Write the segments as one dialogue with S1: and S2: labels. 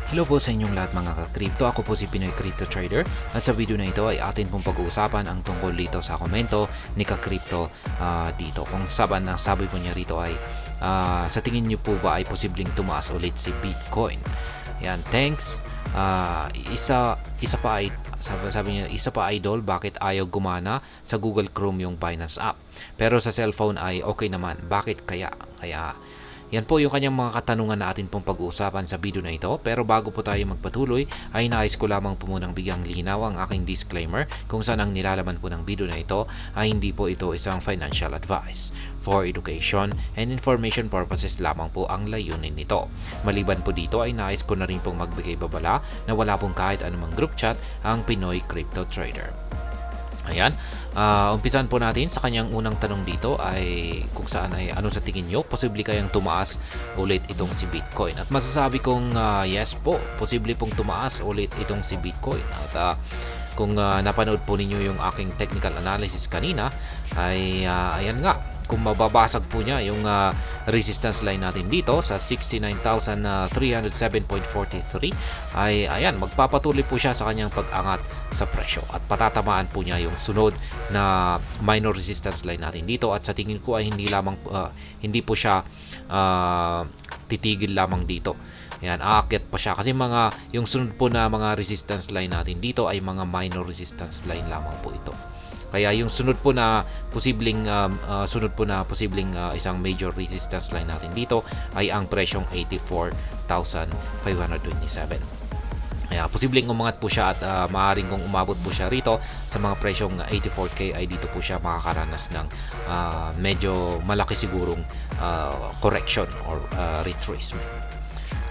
S1: Hello po sa inyong lahat mga ka-crypto. Ako po si Pinoy Crypto Trader at sa video na ito ay atin pong pag-uusapan ang tungkol dito sa komento ni ka-crypto dito. Kung sabi po niya rito ay sa tingin niyo po ba ay posibleng tumaas ulit si Bitcoin? Yan, thanks. Isa pa ay sabi niya, isa pa idol, bakit ayaw gumana sa Google Chrome yung Binance app? Pero sa cellphone ay okay naman. Bakit kaya? Yan po yung kanyang mga katanungan na atin pong pag-uusapan sa video na ito. Pero bago po tayo magpatuloy, ay nais ko lamang po munang bigyang linaw ang aking disclaimer kung saan ang nilalaman po ng video na ito ay hindi po ito isang financial advice. For education and information purposes lamang po ang layunin nito. Maliban po dito ay nais ko na rin pong magbigay babala na wala pong kahit anumang group chat ang Pinoy Crypto Trader. Ayan, umpisan po natin sa kanyang unang tanong dito ay kung saan ay ano sa tingin nyo, posible kayang tumaas ulit itong si Bitcoin. At masasabi kong yes po, posible pong tumaas ulit itong si Bitcoin. At kung napanood po ninyo yung aking technical analysis kanina ay ayan nga, kung mababasag po niya yung resistance line natin dito sa 69,307.43 ay ayan, magpapatuloy po siya sa kanyang pag-angat sa presyo at patatamaan po niya yung sunod na minor resistance line natin dito at sa tingin ko ay hindi po siya titigil lamang dito. Ayan, aakyat pa siya kasi yung sunod po na mga resistance line natin dito ay mga minor resistance line lamang po ito. Kaya yung sunod po na posibleng isang major resistance line natin dito ay ang presyong 84,527. Kaya posibleng umangat po siya at maaaring kung umabot po siya rito sa mga presyong 84k ay dito po siya makakaranas ng medyo malaki sigurong correction or retracement.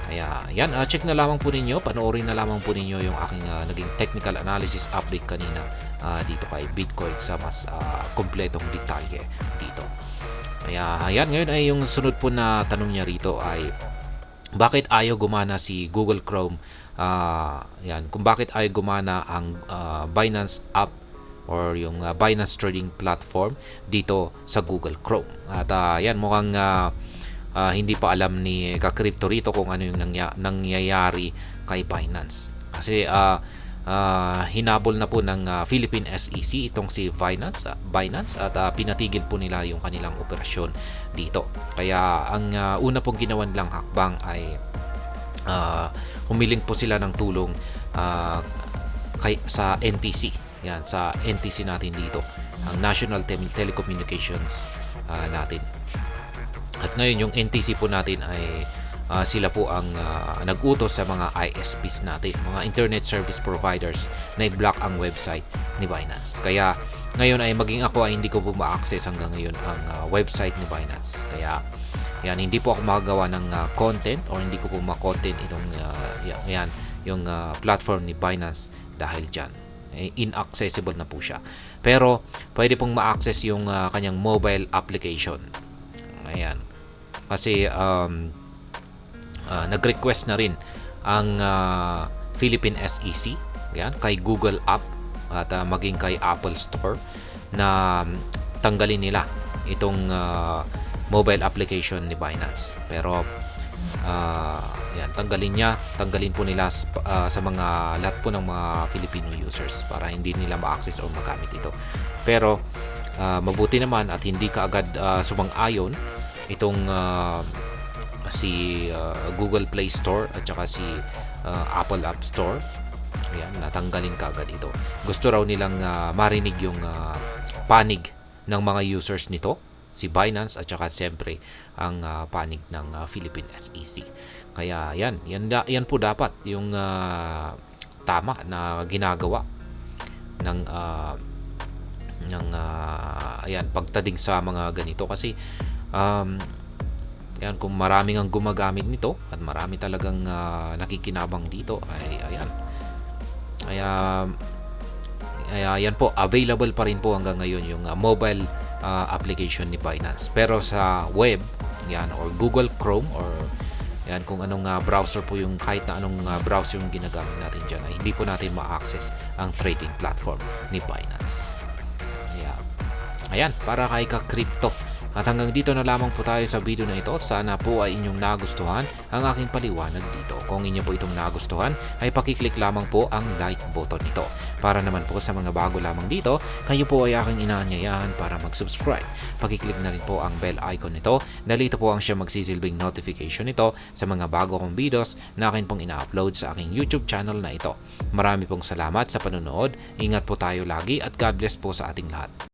S1: Kaya yan, check na lamang po ninyo, panoorin na lamang po ninyo yung aking naging technical analysis update kanina dito kay Bitcoin sa mas kompletong detalye dito. Kaya yan, ngayon ay yung sunod po na tanong niya rito ay bakit ayaw gumana si Google Chrome? Yan, kung bakit ayaw gumana ang Binance app or yung Binance trading platform dito sa Google Chrome. At yan, mukhang hindi pa alam ni ka-crypto rito kung ano yung nangyayari kay Binance. Kasi hinabol na po ng Philippine SEC itong si Binance at pinatigil po nila yung kanilang operasyon dito. Kaya ang una pong ginawan lang hakbang ay humiling po sila ng tulong sa NTC. Yan, sa NTC natin dito, ang National Telecommunications natin. At ngayon yung NTC po natin ay sila po ang nag-utos sa mga ISPs natin, mga internet service providers na i-block ang website ni Binance. Kaya ngayon ay maging ako ay hindi ko po ma-access hanggang ngayon ang website ni Binance. Kaya yan, hindi po ako makagawa ng content or hindi ko po ma-content itong yung platform ni Binance dahil dyan. Inaccessible na po siya. Pero pwede pong ma-access yung kanyang mobile application. Ayan. Kasi nag-request na rin ang Philippine SEC yan, kay Google App at maging kay Apple Store na tanggalin nila itong mobile application ni Binance. Pero yan, tanggalin po nila sa mga lahat po ng mga Filipino users para hindi nila ma-access o magamit ito. Pero mabuti naman at hindi kaagad sumang-ayon itong si Google Play Store at saka si Apple App Store. Ayan, natanggalin kaagad ito. Gusto raw nilang marinig yung panig ng mga users nito, si Binance at saka siyempre ang panig ng Philippine SEC. Kaya yan po dapat yung tama na ginagawa ng pagtading sa mga ganito kasi yan, kung maraming ang gumagamit nito at marami talagang nakikinabang dito ay ayan. Kaya yan po, available pa rin po hanggang ngayon yung mobile application ni Binance. Pero sa web, yan, or Google Chrome or yan, kung anong browser po yung kahit na anong browser yung ginagamit natin dyan ay hindi po natin ma-access ang trading platform ni Binance. Kaya ayan, para kay ka-crypto At hanggang dito na lamang po tayo sa video na ito. Sana po ay inyong nagustuhan ang aking paliwanag dito. Kung inyo po itong nagustuhan ay pakiclick lamang po ang like button nito. Para naman po sa mga bago lamang dito, kayo po ay aking inaanyayahan para mag-subscribe. Pakiclick na rin po ang bell icon nito dahil ito po ang siya magsisilbing notification nito sa mga bago kong videos na akin pong ina-upload sa aking YouTube channel na ito. Marami pong salamat sa panonood. Ingat po tayo lagi at God bless po sa ating lahat.